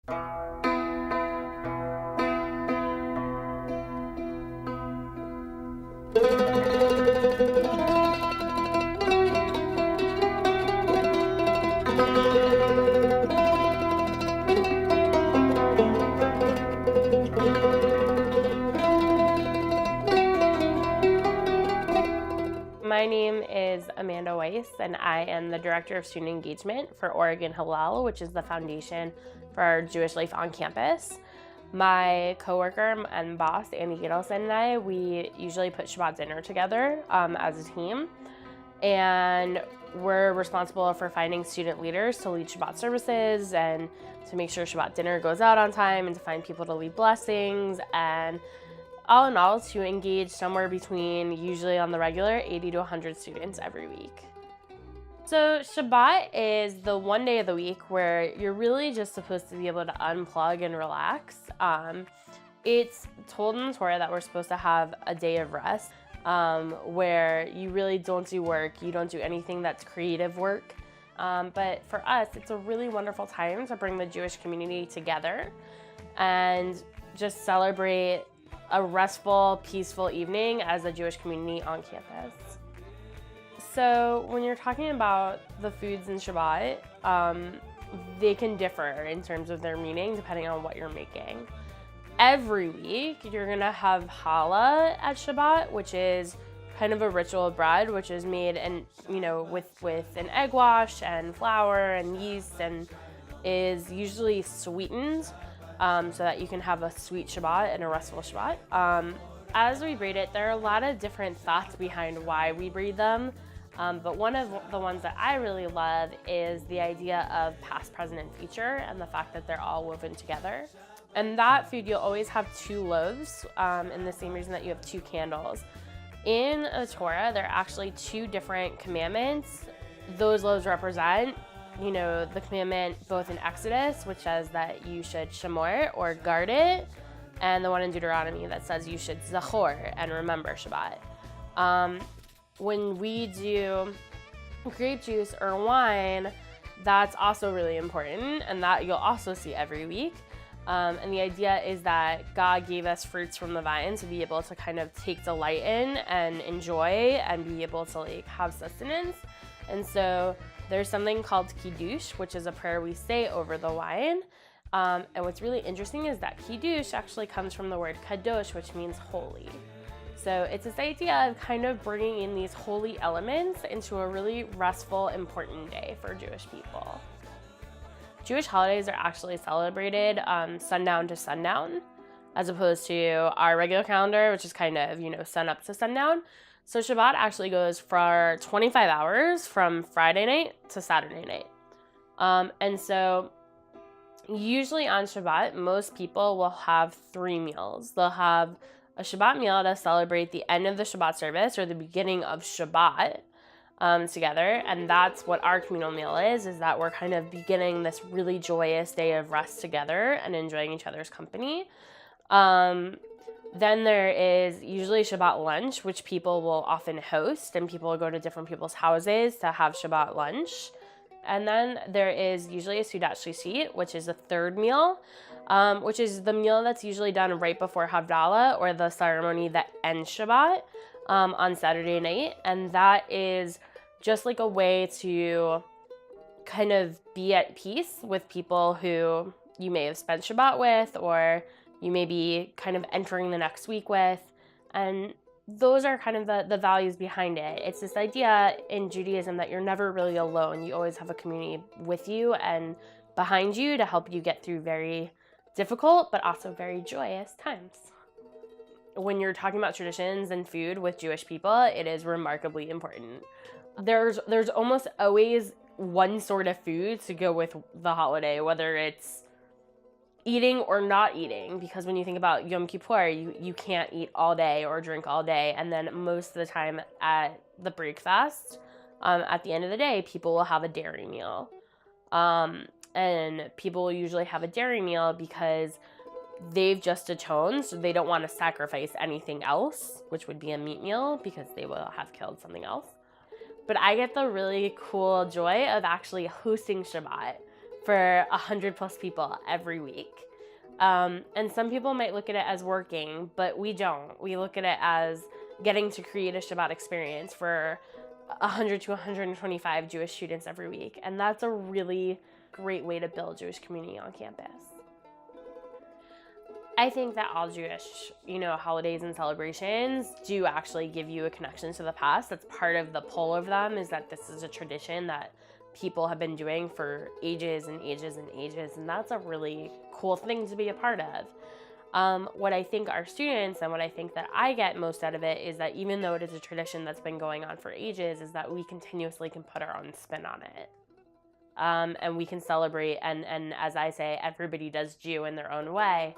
My name is Amanda Weiss, and I am the Director of Student Engagement for Oregon Hillel, which is the foundation for Jewish life on campus. My coworker and boss, Andy Gidelson, and I, we usually put Shabbat dinner together as a team. And we're responsible for finding student leaders to lead Shabbat services and to make sure Shabbat dinner goes out on time and to find people to lead blessings, and all in all, to engage somewhere between, usually on the regular, 80 to 100 students every week. So Shabbat is the one day of the week where you're really just supposed to be able to unplug and relax. It's told in the Torah that we're supposed to have a day of rest where you really don't do work, you don't do anything that's creative work. But for us, it's a really wonderful time to bring the Jewish community together and just celebrate a restful, peaceful evening as a Jewish community on campus. So when you're talking about the foods in Shabbat, they can differ in terms of their meaning depending on what you're making. Every week, you're gonna have challah at Shabbat, which is kind of a ritual bread, which is made and with an egg wash and flour and yeast, and is usually sweetened. So that you can have a sweet Shabbat and a restful Shabbat. As we braid it, there are a lot of different thoughts behind why we braid them, but one of the ones that I really love is the idea of past, present, and future, and the fact that they're all woven together. And that food, you'll always have 2 loaves, in the same reason that you have 2 candles. In the Torah, there are actually 2 different commandments those loaves represent. The commandment both in Exodus, which says that you should shamor or guard it, and the one in Deuteronomy that says you should zachor and remember Shabbat. When we do grape juice or wine, that's also really important, and that you'll also see every week. And the idea is that God gave us fruits from the vine to be able to kind of take delight in and enjoy and be able to have sustenance. And so there's something called kiddush, which is a prayer we say over the wine. And what's really interesting is that kiddush actually comes from the word kadosh, which means holy. So it's this idea of kind of bringing in these holy elements into a really restful, important day for Jewish people. Jewish holidays are actually celebrated sundown to sundown, as opposed to our regular calendar, which is kind of, sun up to sundown. So Shabbat actually goes for 25 hours from Friday night to Saturday night. And so usually on Shabbat, most people will have 3 meals. They'll have a Shabbat meal to celebrate the end of the Shabbat service or the beginning of Shabbat together. And that's what our communal meal is that we're kind of beginning this really joyous day of rest together and enjoying each other's company. Then there is usually Shabbat lunch, which people will often host, and people will go to different people's houses to have Shabbat lunch. And then there is usually a Sudat Shlishit, which is a 3rd meal, which is the meal that's usually done right before Havdalah, or the ceremony that ends Shabbat on Saturday night. And that is just like a way to kind of be at peace with people who you may have spent Shabbat with, or you may be kind of entering the next week with. And those are kind of the values behind it. It's this idea in Judaism that you're never really alone. You always have a community with you and behind you to help you get through very difficult but also very joyous times. When you're talking about traditions and food with Jewish people, it is remarkably important. There's almost always one sort of food to go with the holiday, whether it's eating or not eating, because when you think about Yom Kippur, you can't eat all day or drink all day, and then most of the time at the breakfast, at the end of the day, people will have a dairy meal. And people will usually have a dairy meal because they've just atoned, so they don't want to sacrifice anything else, which would be a meat meal, because they will have killed something else. But I get the really cool joy of actually hosting Shabbat. for 100 plus people every week. And some people might look at it as working, but we don't. We look at it as getting to create a Shabbat experience for 100 to 125 Jewish students every week. And that's a really great way to build Jewish community on campus. I think that all Jewish, holidays and celebrations do actually give you a connection to the past. That's part of the pull of them, is that this is a tradition that people have been doing for ages and ages and ages, and that's a really cool thing to be a part of. What I think our students and what I think that I get most out of it is that even though it is a tradition that's been going on for ages, is that we continuously can put our own spin on it. And we can celebrate, and as I say, everybody does Jew in their own way.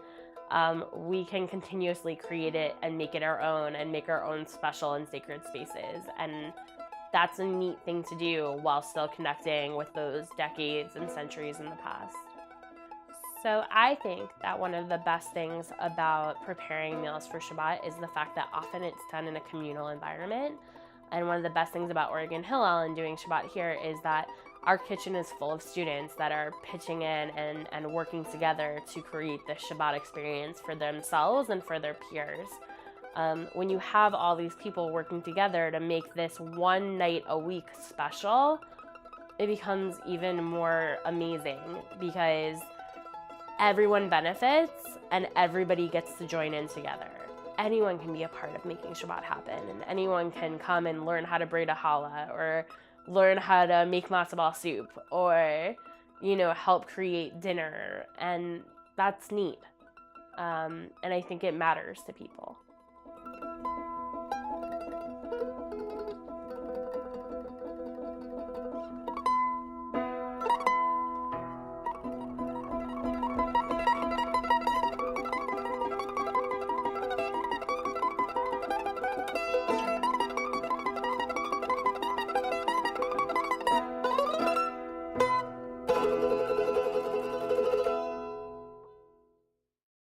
We can continuously create it and make it our own and make our own special and sacred spaces. And that's a neat thing to do while still connecting with those decades and centuries in the past. So I think that one of the best things about preparing meals for Shabbat is the fact that often it's done in a communal environment. And one of the best things about Oregon Hillel and doing Shabbat here is that our kitchen is full of students that are pitching in and working together to create this Shabbat experience for themselves and for their peers. When you have all these people working together to make this one night a week special, it becomes even more amazing because everyone benefits and everybody gets to join in together. Anyone can be a part of making Shabbat happen, and anyone can come and learn how to braid a challah or learn how to make matzo ball soup or, help create dinner. And that's neat. And I think it matters to people.